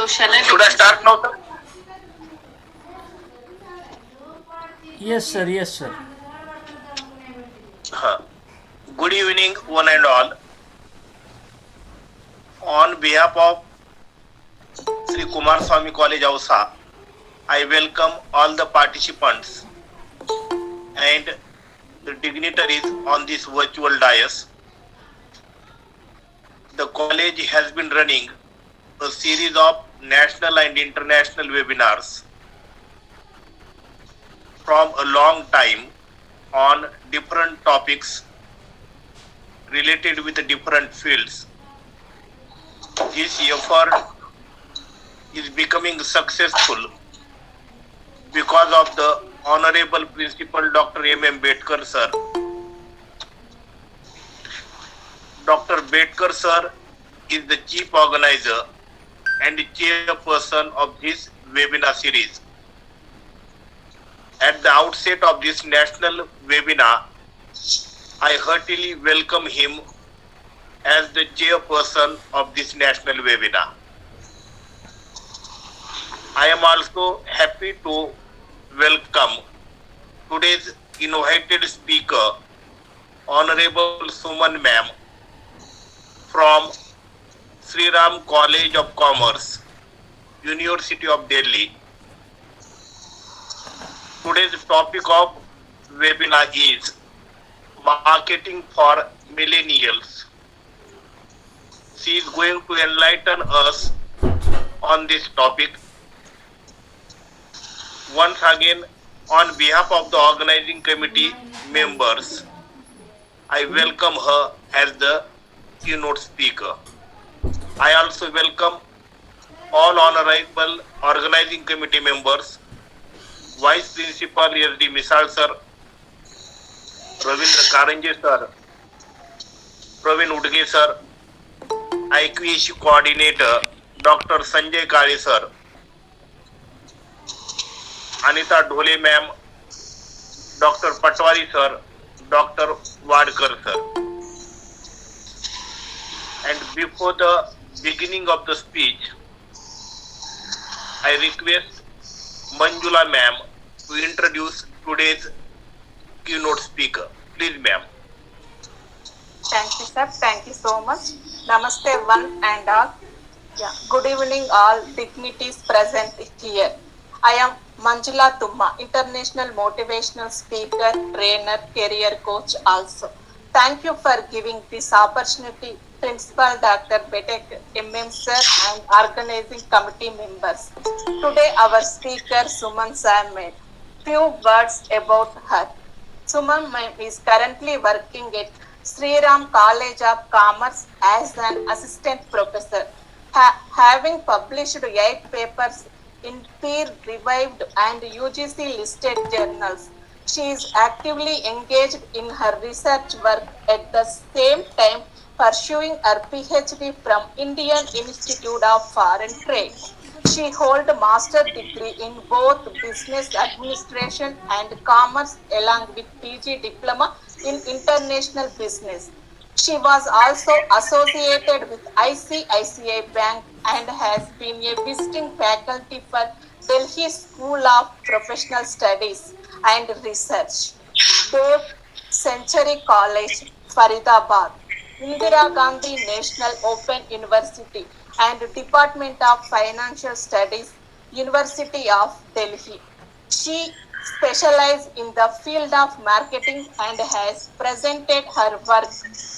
So shall I? Should I start now, sir? Yes, sir. Yes, sir. Good evening, one and all. On behalf of Shri Kumarswami College, Ausa, I welcome all the participants and the dignitaries on this virtual dais. The college has been running a series of national and international webinars from a long time on different topics related with different fields. This effort is becoming successful because of the Honorable Principal Dr. M. Bedkar sir. Dr. Bedkar sir is the chief organizer and chairperson of this webinar series. At the outset of this national webinar, I heartily welcome him as the chairperson of this national webinar. I am also happy to welcome today's invited speaker, Honorable Suman ma'am from Shri College of Commerce, University of Delhi. Today's topic of webinar is Marketing for Millennials. She is going to enlighten us on this topic. Once again, on behalf of the organizing committee members, I welcome her as the keynote speaker. I also welcome all honorable organizing committee members, Vice Principal S.D. Misal sir, Ravindra Karanje sir, Praveen Udge sir, IQAC coordinator Dr. Sanjay Kale sir, Anita Dhole ma'am, Dr. Patwari sir, Dr. Wadkar sir. And before the beginning of the speech, I request Manjula ma'am to introduce today's keynote speaker. Please ma'am. Thank you, sir. Thank you so much. Namaste, one and all. Yeah. Good evening, all dignitaries present here. I am Manjula Tumma, international motivational speaker, trainer, career coach also. Thank you for giving this opportunity, Principal Dr. Betek, MM sir, and organizing committee members. Today, our speaker Suman Sam made few words about her. Suman is currently working at Shri College of Commerce as an assistant professor, having published 8 papers in peer-reviewed and UGC-listed journals. She is actively engaged in her research work at the same time pursuing her PhD from Indian Institute of Foreign Trade. She holds a master's degree in both business administration and commerce along with PG diploma in international business. She was also associated with ICICI Bank and has been a visiting faculty for Delhi School of Professional Studies and Research, Dev Century College, Faridabad, Indira Gandhi National Open University, and Department of Financial Studies, University of Delhi. She specializes in the field of marketing and has presented her work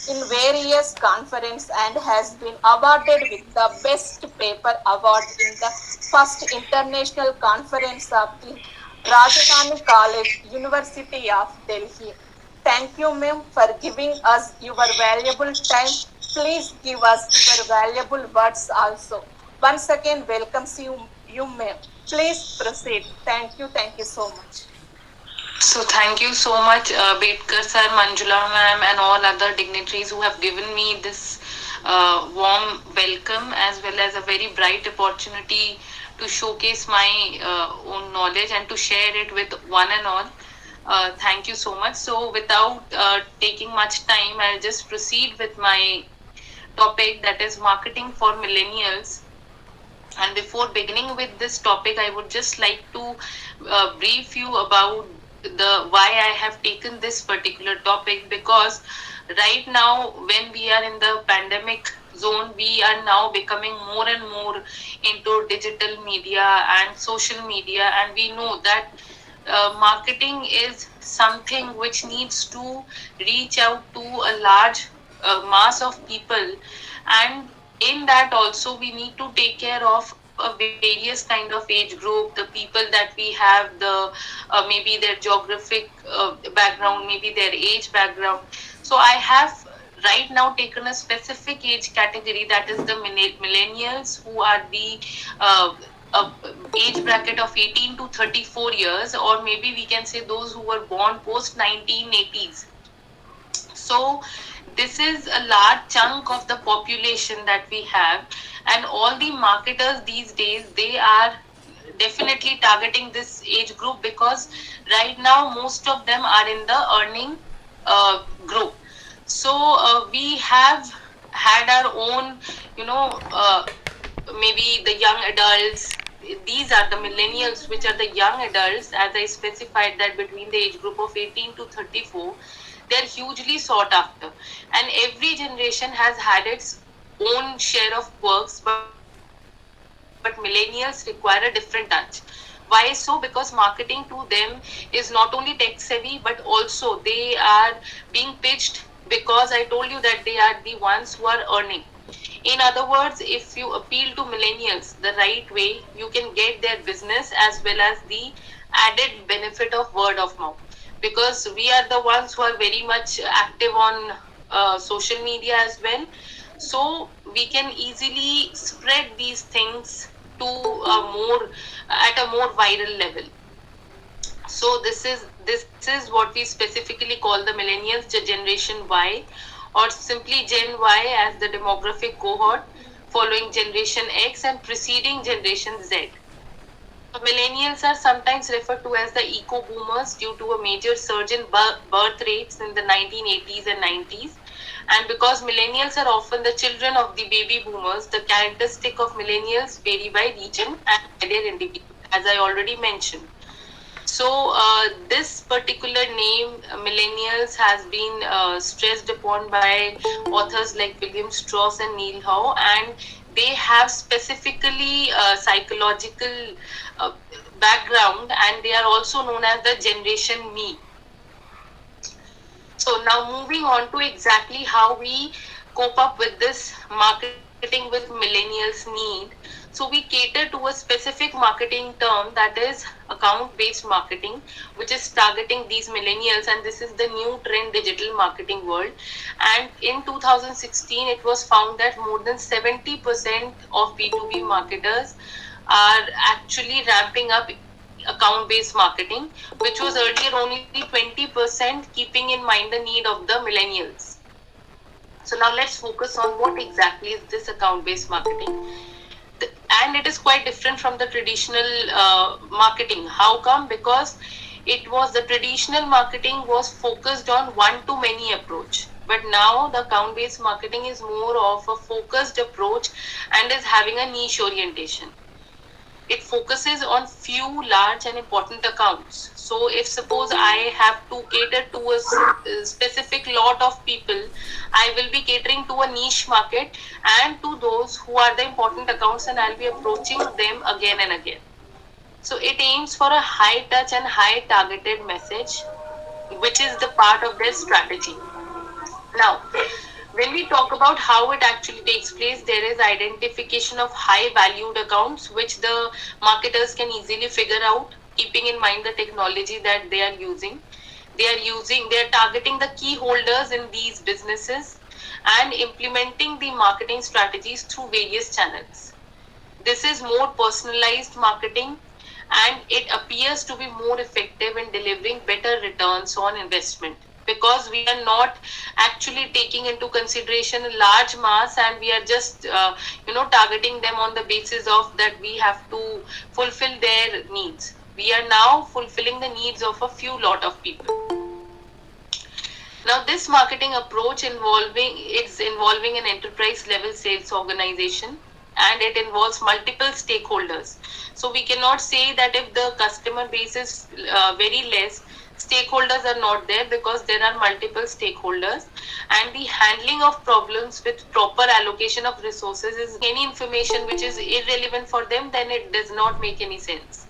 in various conferences and has been awarded with the Best Paper Award in the first international conference of the Rajdhani College, University of Delhi. Thank you, ma'am, for giving us your valuable time. Please give us your valuable words also. Once again, welcomes you ma'am. Please proceed. Thank you so much. So thank you so much, Bedkar sir, Manjula ma'am, and all other dignitaries who have given me this warm welcome as well as a very bright opportunity to showcase my own knowledge and to share it with one and all. Thank you so much. So without taking much time, I'll just proceed with my topic, that is marketing for millennials. And before beginning with this topic, I would just like to brief you about the why I have taken this particular topic, because right now when we are in the pandemic zone, we are now becoming more and more into digital media and social media, and we know that marketing is something which needs to reach out to a large mass of people, and in that also we need to take care of a various kind of age group, the people that we have, the maybe their geographic background, maybe their age background. So I have right now taken a specific age category, that is the millennials, who are the uh, uh, age bracket of 18 to 34 years, or maybe we can say those who were born post 1980s. So this is a large chunk of the population that we have, and all the marketers these days, they are definitely targeting this age group, because right now most of them are in the earning group. So we have had our own, you know, maybe the young adults. These are the millennials, which are the young adults, as I specified, that between the age group of 18 to 34, they're hugely sought after. And every generation has had its own share of quirks, but millennials require a different touch. Why so? Because marketing to them is not only tech savvy, but also they are being pitched, because I told you that they are the ones who are earning. In other words, if you appeal to millennials the right way, you can get their business as well as the added benefit of word of mouth. Because we are the ones who are very much active on social media as well. So we can easily spread these things to a more at a more viral level. So this is what we specifically call the millennials, the generation Y, or simply Gen Y as the demographic cohort, following generation X and preceding generation Z. Millennials are sometimes referred to as the eco boomers due to a major surge in birth rates in the 1980s and 90s. And because millennials are often the children of the baby boomers, the characteristic of millennials vary by region and by their individual, as I already mentioned. So, this particular name, millennials, has been stressed upon by authors like William Strauss and Neil Howe, and they have specifically psychological uh, background, and they are also known as the Generation Me. So now moving on to exactly how we cope up with this marketing with millennials need. So we cater to a specific marketing term, that is account based marketing, which is targeting these millennials, and this is the new trend digital marketing world. And in 2016 it was found that more than 70% of B2B marketers are actually ramping up account based marketing, which was earlier only 20%, keeping in mind the need of the millennials. So now let's focus on what exactly is this account based marketing. And it is quite different from the traditional marketing. How come? Because it was the traditional marketing was focused on one to many approach, but now the account based marketing is more of a focused approach and is having a niche orientation. It focuses on few large and important accounts. So if suppose I have to cater to a specific lot of people, I will be catering to a niche market and to those who are the important accounts, and I'll be approaching them again and again. So it aims for a high touch and high targeted message, which is the part of their strategy. Now, when we talk about how it actually takes place, there is identification of high valued accounts, which the marketers can easily figure out, keeping in mind the technology that they are using. They are targeting the key holders in these businesses and implementing the marketing strategies through various channels. This is more personalized marketing, and it appears to be more effective in delivering better returns on investment, because we are not actually taking into consideration a large mass, and we are just targeting them on the basis of that we have to fulfill their needs. We are now fulfilling the needs of a few lot of people. Now this marketing approach involving an enterprise level sales organization. and it involves multiple stakeholders. So we cannot say that if the customer base is very less, stakeholders are not there, because there are multiple stakeholders, and the handling of problems with proper allocation of resources is any information which is irrelevant for them, then it does not make any sense.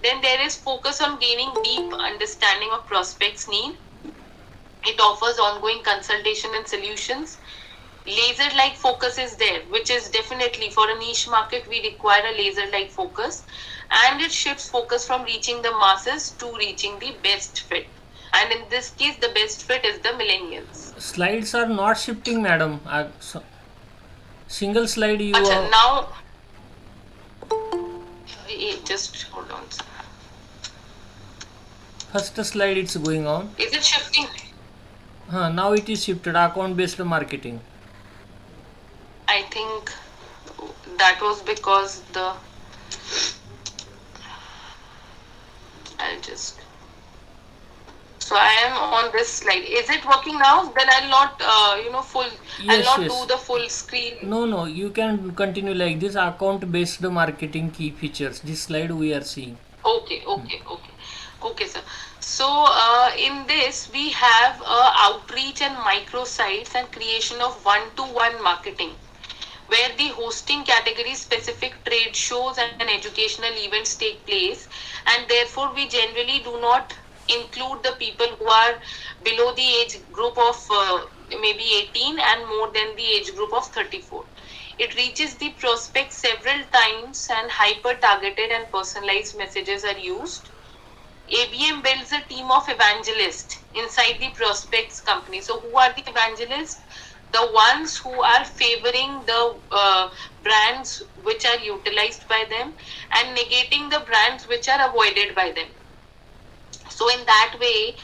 Then there is focus on gaining deep understanding of prospects' need. It offers ongoing consultation and solutions. Laser like focus is there, which is definitely for a niche market, we require a laser like focus, and it shifts focus from reaching the masses to reaching the best fit. And in this case, the best fit is the millennials. Slides are not shifting, madam. Single slide you Acha, are. now, just hold on. First slide it's going on. Is it shifting? Now it is shifted. Account based marketing. I think that was because I'll just. So I am on this slide. Is it working now? Then I'll not, full. Yes, I'll not yes. do the full screen. No, you can continue like this. Account based marketing key features. This slide we are seeing. Okay, sir. So in this we have outreach and microsites and creation of one-to-one marketing, where the hosting category specific trade shows and educational events take place, and therefore we generally do not include the people who are below the age group of maybe 18 and more than the age group of 34. It reaches the prospect several times, and hyper targeted and personalized messages are used. ABM builds a team of evangelists inside the prospects company. So who are the evangelists? The ones who are favoring the brands which are utilized by them and negating the brands which are avoided by them. So in that way,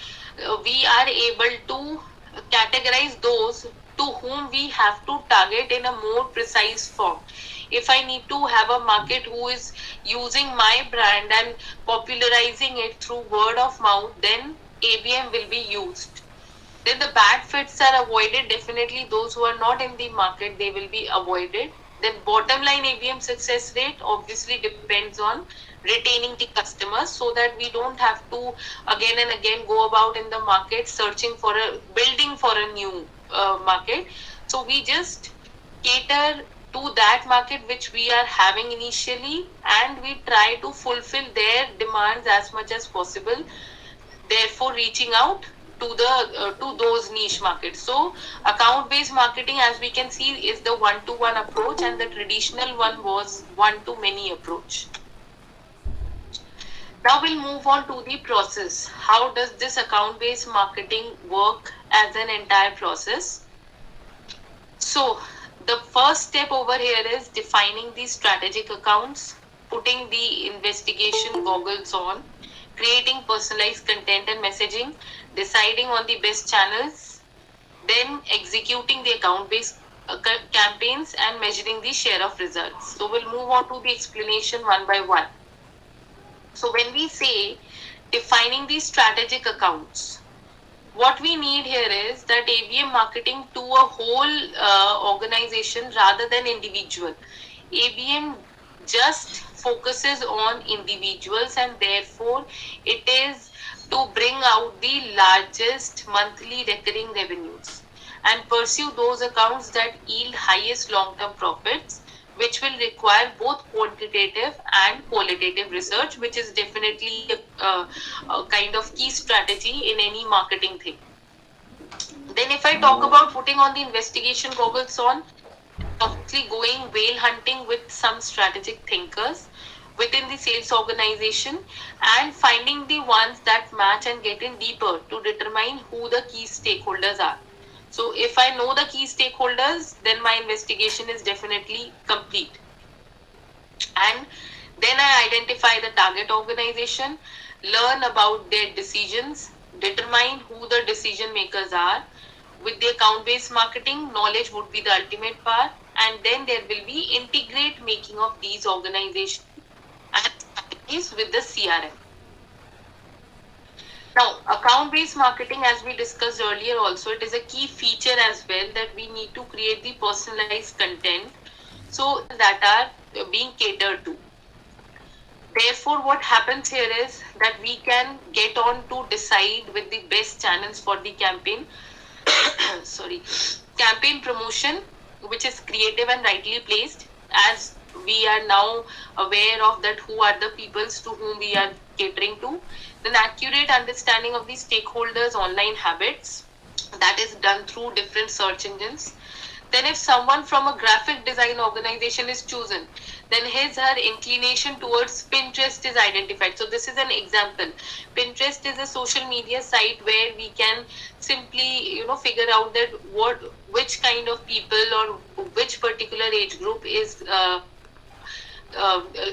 we are able to categorize those to whom we have to target in a more precise form. If I need to have a market who is using my brand and popularizing it through word of mouth, then ABM will be used. Then the bad fits are avoided. Definitely those who are not in the market, they will be avoided. Then bottom line ABM success rate obviously depends on retaining the customers, so that we don't have to again and again go about in the market building for a new market. So we just cater to that market which we are having initially, and we try to fulfill their demands as much as possible, therefore reaching out to those niche markets. So account based marketing, as we can see, is the one-to-one approach, and the traditional one was one-to-many approach. Now we'll move on to the process. How does this account based marketing work as an entire process? So the first step over here is defining the strategic accounts, putting the investigation goggles on, creating personalized content and messaging, deciding on the best channels, then executing the account-based campaigns and measuring the share of results. So we'll move on to the explanation one by one. So when we say defining the strategic accounts, what we need here is that ABM marketing to a whole organization rather than individual. ABM just focuses on individuals, and therefore it is to bring out the largest monthly recurring revenues and pursue those accounts that yield highest long-term profits, which will require both quantitative and qualitative research, which is definitely a kind of key strategy in any marketing thing. Then if I talk about putting on the investigation goggles on, obviously going whale hunting with some strategic thinkers within the sales organization and finding the ones that match and get in deeper to determine who the key stakeholders are. So if I know the key stakeholders, then my investigation is definitely complete. And then I identify the target organization, learn about their decisions, determine who the decision makers are. With the account-based marketing, knowledge would be the ultimate part, and then there will be integrate making of these organizations and strategies with the CRM. Now, account-based marketing, as we discussed earlier also, it is a key feature as well that we need to create the personalized content. So that are being catered to. Therefore, what happens here is that we can get on to decide with the best channels for the campaign. Sorry, campaign promotion, which is creative and rightly placed, as we are now aware of that who are the peoples to whom we are catering to. Then accurate understanding of the stakeholders' online habits, that is done through different search engines. Then if someone from a graphic design organization is chosen, then his her inclination towards Pinterest is identified. So this is an example. Pinterest is a social media site where we can simply figure out that which kind of people or which particular age group is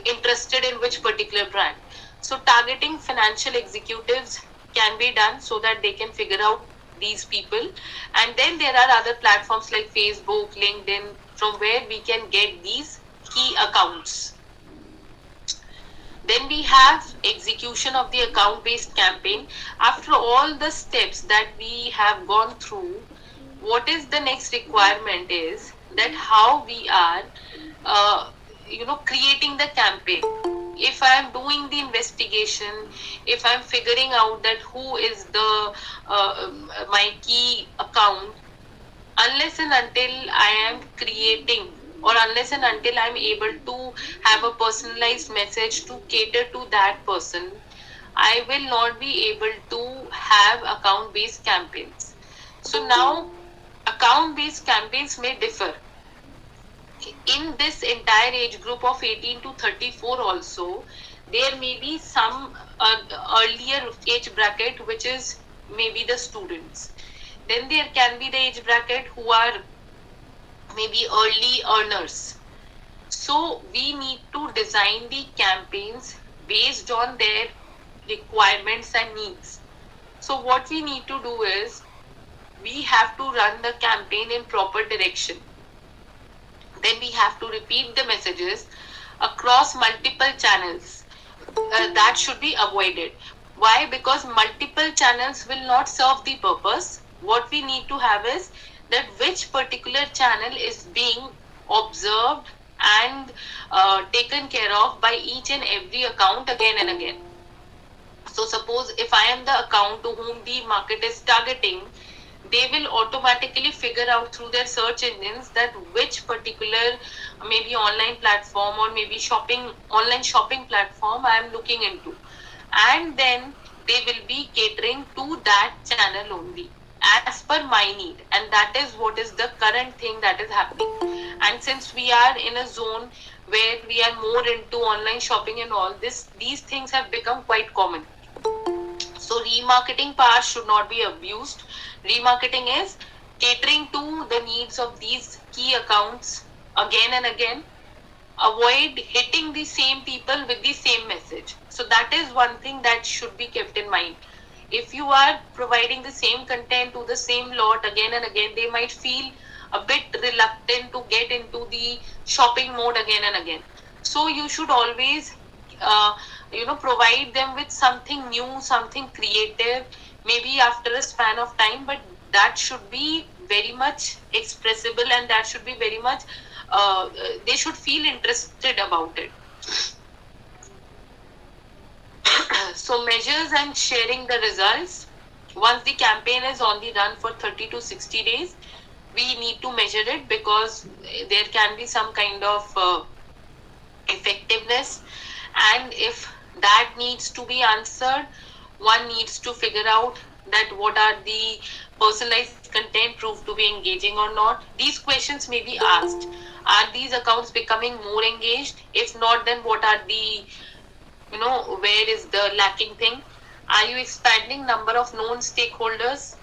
interested in which particular brand. So targeting financial executives can be done so that they can figure out these people. And then there are other platforms like Facebook, LinkedIn, from where we can get these key accounts. Then we have execution of the account based campaign. After all the steps that we have gone through, what is the next requirement is that how we are creating the campaign. If I am doing the investigation, if I'm figuring out that who is the my key account, unless and until I am creating, or unless and until I'm able to have a personalized message to cater to that person, I will not be able to have account based campaigns. So now account based campaigns may differ. In this entire age group of 18 to 34 also, there may be some earlier age bracket, which is maybe the students. Then there can be the age bracket who are maybe early earners. So we need to design the campaigns based on their requirements and needs. So what we need to do is we have to run the campaign in proper direction. Then we have to repeat the messages across multiple channels. That should be avoided. Why? Because multiple channels will not serve the purpose. What we need to have is that which particular channel is being observed and taken care of by each and every account again and again. So suppose if I am the account to whom the market is targeting, they will automatically figure out through their search engines that which particular maybe online platform or maybe online shopping platform I am looking into, and then they will be catering to that channel only as per my need. And that is what is the current thing that is happening. And since we are in a zone where we are more into online shopping and all this, these things have become quite common. So remarketing power should not be abused. Remarketing is catering to the needs of these key accounts again and again. Avoid hitting the same people with the same message. So that is one thing that should be kept in mind. If you are providing the same content to the same lot again and again, they might feel a bit reluctant to get into the shopping mode again and again. So you should always provide them with something new, something creative, maybe after a span of time, but that should be very much expressible, and that should be very much they should feel interested about it. So measures and sharing the results. Once the campaign is on the run for 30 to 60 days, we need to measure it, because there can be some kind of effectiveness, and if that needs to be answered, one needs to figure out that what are the personalized content proved to be engaging or not. These questions may be asked. Are these accounts becoming more engaged? If not, then what are the where is the lacking thing? Are you expanding number of known stakeholders?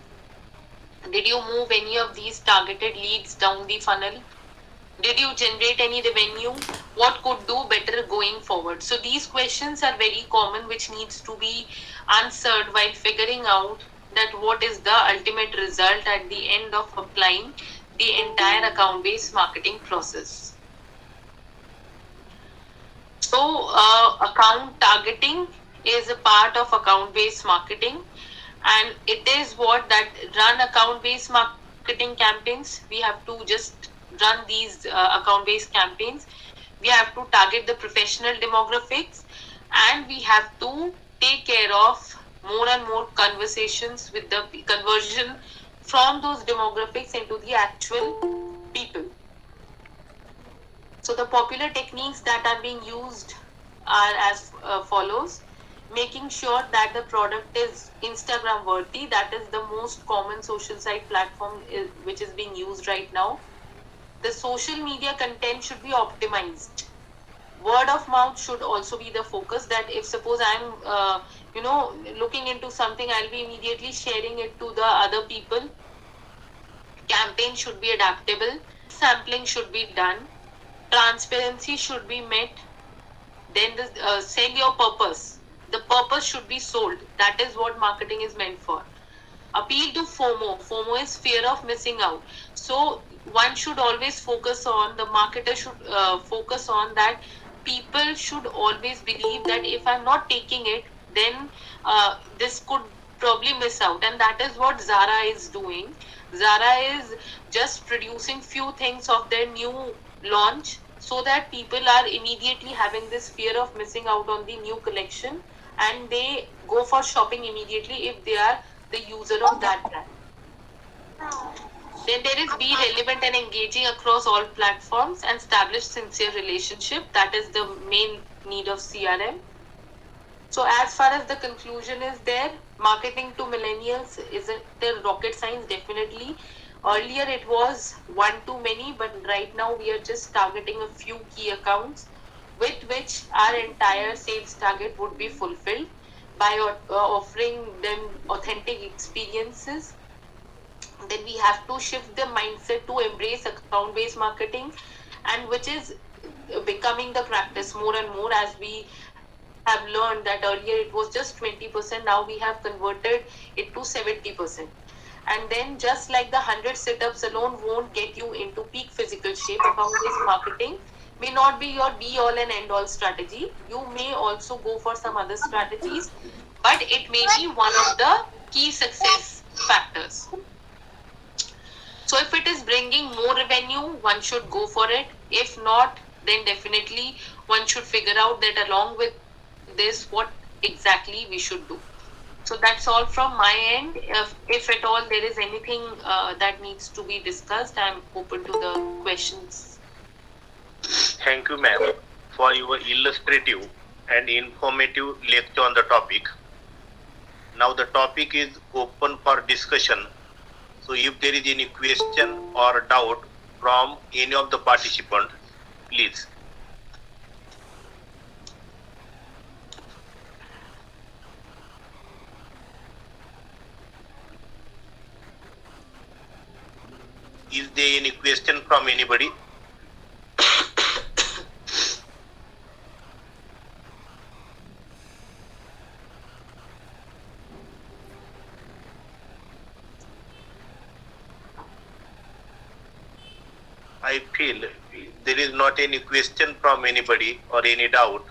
Did you move any of these targeted leads down the funnel? Did you generate any revenue? What could do better going forward? So these questions are very common, which needs to be answered while figuring out that what is the ultimate result at the end of applying the entire account-based marketing process. So account targeting is a part of account-based marketing, and it is what that run account-based marketing campaigns. We have to just run these account-based campaigns, we have to target the professional demographics, and we have to take care of more and more conversations with the conversion from those demographics into the actual people. So the popular techniques that are being used are as follows: making sure that the product is Instagram worthy, that is the most common social site platform which is being used right now. The social media content should be optimized. Word of mouth should also be the focus, that if suppose I'm looking into something, I'll be immediately sharing it to the other people. Campaign should be adaptable, sampling should be done, transparency should be met. Then sell your purpose. The purpose should be sold. That is what marketing is meant for. Appeal to FOMO. FOMO is fear of missing out. So one should always focus on, the marketer should focus on that people should always believe that if I'm not taking it, then this could probably miss out. And that is what Zara is doing. Zara is just producing few things of their new launch, so that people are immediately having this fear of missing out on the new collection, and they go for shopping immediately if they are the user of that brand. Then there is be relevant and engaging across all platforms and establish sincere relationship. That is the main need of CRM. So as far as the conclusion is there, marketing to millennials isn't a rocket science, definitely. Earlier it was one too many, but right now we are just targeting a few key accounts with which our entire sales target would be fulfilled by offering them authentic experiences. Then we have to shift the mindset to embrace account-based marketing, and which is becoming the practice more and more, as we have learned that earlier it was just 20%, now we have converted it to 70%. And then just like the 100 sit-ups alone won't get you into peak physical shape, account-based marketing may not be your be-all and end-all strategy. You may also go for some other strategies, but it may be one of the key success factors. So if it is bringing more revenue, one should go for it. If not, then definitely one should figure out that along with this, what exactly we should do. So that's all from my end. If at all there is anything that needs to be discussed, I'm open to the questions. Thank you, ma'am, for your illustrative and informative lecture on the topic. Now the topic is open for discussion. So if there is any question or doubt from any of the participants, please. Is there any question from anybody? I feel there is not any question from anybody or any doubt.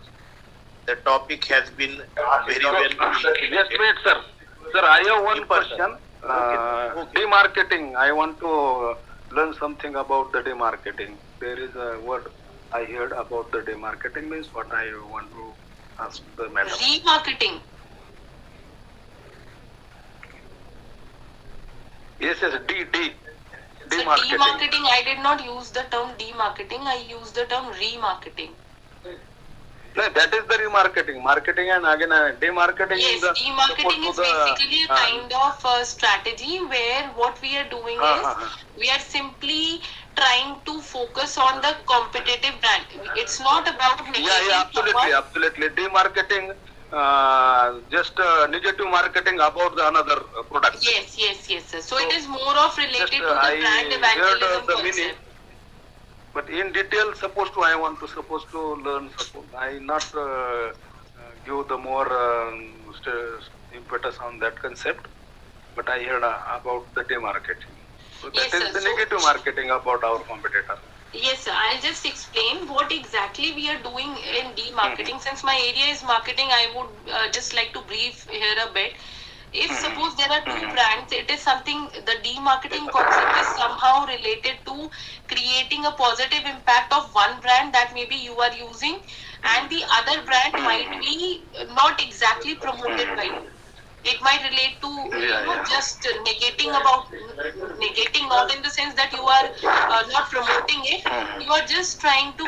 The topic has been very well. Just wait, sir. Sir, I have one question. Okay. Demarketing. I want to learn something about the demarketing. There is a word I heard about the demarketing, means what I want to ask the madam. Remarketing. Yes, D. So demarketing, I did not use the term demarketing, I used the term remarketing. No, that is the remarketing. Marketing and again demarketing. Yes, demarketing is basically a kind of strategy where what we are doing is we are simply trying to focus on the competitive brand. It's not about absolutely. Demarketing, just negative marketing about the another product. Yes, sir. So it is more of related to the brand evangelism concept. But in detail, I want to learn. I not give the more impetus on that concept, but I heard about the demarketing. So that is the negative marketing about our competitor. Yes, sir. I'll just explain what exactly we are doing in demarketing. Since my area is marketing, I would just like to brief here a bit. if suppose there are two brands, it is something, the demarketing concept is somehow related to creating a positive impact of one brand that maybe you are using, and the other brand might be not exactly promoted by you. It might relate to just negating, not in the sense that you are not promoting it, you are just trying to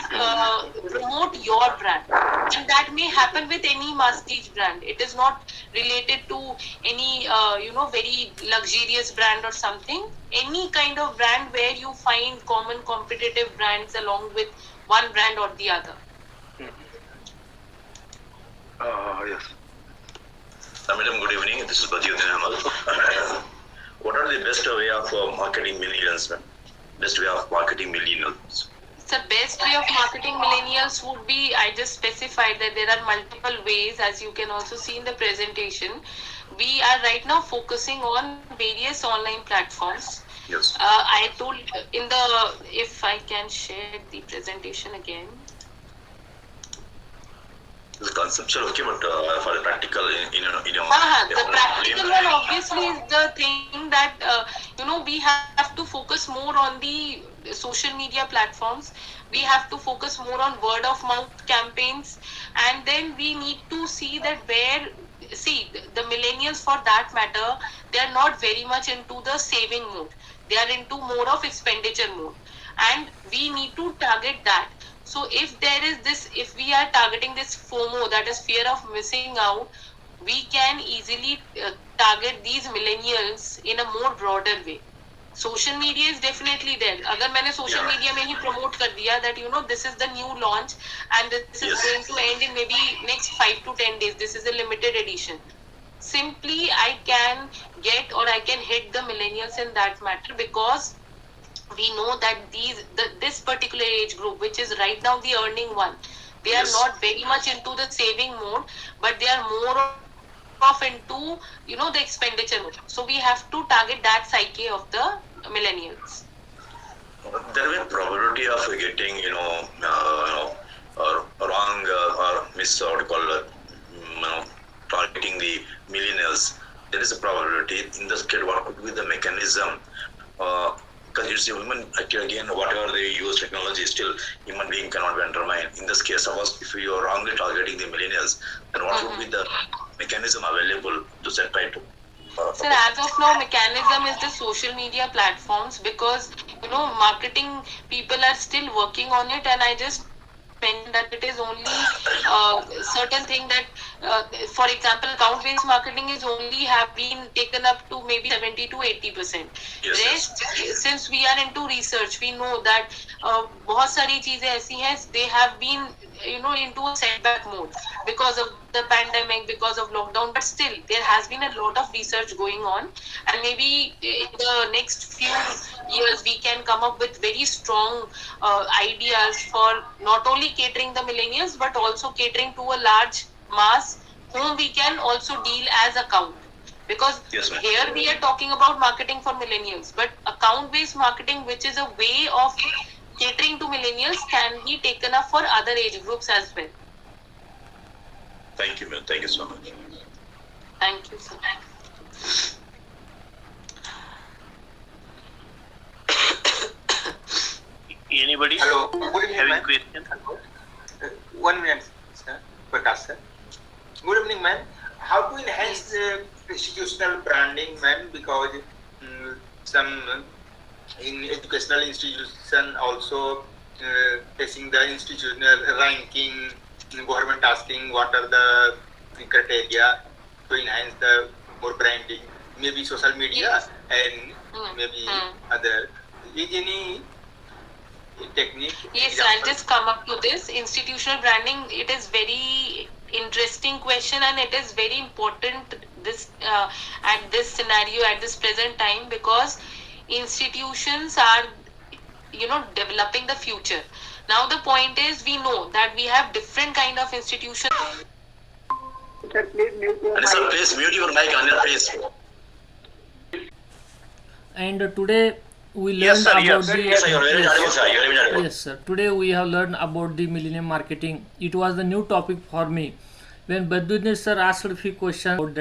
promote your brand, and that may happen with any masstige brand. It is not related to any very luxurious brand or something. Any kind of brand where you find common competitive brands along with one brand or the other. Yes. Madam, good evening. This is Badiuddin Ahmad. What are the best way of marketing millennials, ma'am? Best way of marketing millennials? The best way of marketing millennials would be, I just specified that there are multiple ways, as you can also see in the presentation. We are right now focusing on various online platforms. Yes. I told in the, if I can share the presentation again. The conceptual okay, but for the practical, The practical one obviously is the thing that we have to focus more on the social media platforms. We have to focus more on word of mouth campaigns, and then we need to see that the millennials, for that matter, they are not very much into the saving mode. They are into more of expenditure mode, and we need to target that. So if we are targeting this FOMO, that is fear of missing out, we can easily target these millennials in a more broader way. Social media is definitely there. अगर मैंने social media में ही promote कर दिया that this is the new launch and this is going to end in maybe next 5 to 10 days. This is a limited edition. Simply I can get or I can hit the millennials in that matter, because we know that this particular age group, which is right now the earning one, they are not very much into the saving mode, but they are more of into the expenditure mode. So we have to target that psyche of the millennials. There will be probability of getting wrong or miss what you call targeting the millennials. There is a probability. In this case, what could be the mechanism? Because it's human, again, whatever they use technology, still human being cannot be undermined. In this case, suppose if you are wrongly targeting the millennials, then what would be the mechanism available to set right to? Sir, as of now, mechanism is the social media platforms, because marketing people are still working on it, and I just mentioned that it is only certain thing that, for example, account-based marketing is only have been taken up to maybe 70 to 80%. Rest, since we are into research, we know that बहुत सारी चीजें ऐसी हैं, they have been into a setback mode because of the pandemic, because of lockdown, but still there has been a lot of research going on, and maybe in the next few years we can come up with very strong ideas for not only catering the millennials but also catering to a large mass whom we can also deal as account. Because here we are talking about marketing for millennials, but account-based marketing, which is a way of catering to millennials, can be taken up for other age groups as well. Thank you, ma'am. Thank you so much. Thank you, sir. Anybody? Hello. Good evening, having ma'am. question? 1 minute, sir. Prakash, sir. Good evening, ma'am. How to enhance institutional branding, ma'am? Because some in educational institution also facing the institutional ranking, government asking what are the criteria to enhance the more branding, maybe social media and maybe other. Is any technique? Yes, sir, I'll just come up to this. Institutional branding, it is very interesting question, and it is very important at this scenario, at this present time, because institutions are developing the future. Now the point is, we know that we have different kind of institutions. Sir, please mute your mic on your face. And today we learned Yes, sir, about yes. the Yes, sir, you are very audible, sir. You are very audible. yes, sir. Today we have learned about the millennium marketing. It was the new topic for me. When Badruddin sir asked a few questions about that